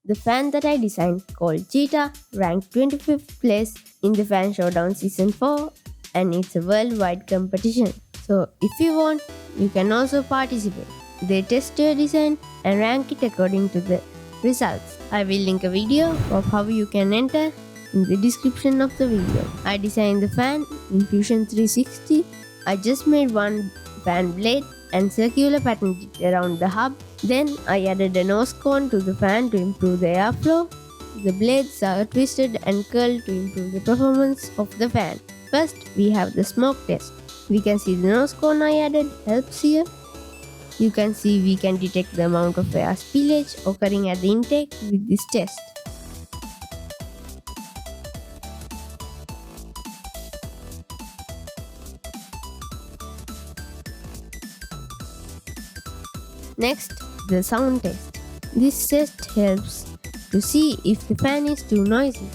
The fan that I designed, called Cheetah, ranked 25th place in the Fan Showdown Season 4, and it's a worldwide competition. So if you want, you can also participate. They test your design and rank it according to the results. I will link a video of how you can enter in the description of the video. I designed the fan in Fusion 360. I just made one fan blade and circular patterned it around the hub. Then I added a nose cone to the fan to improve the airflow. The blades are twisted and curled to improve the performance of the fan. First, we have the smoke test. We can see the nose cone I added helps here. You can see we can detect the amount of air spillage occurring at the intake with this test. Next, the sound test. This test helps to see if the fan is too noisy.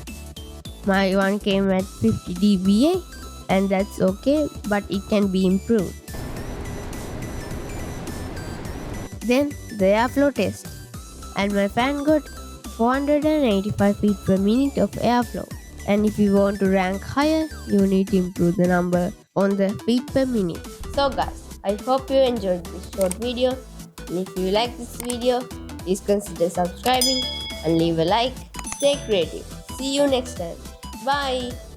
My one came at 50 dBA and that's okay, but it can be improved. Then the airflow test, and my fan got 485 feet per minute of airflow. And if you want to rank higher, you need to improve the number on the feet per minute. So guys, I hope you enjoyed this short video, and if you like this video, please consider subscribing and leave a like. Stay creative. See you next time. Bye.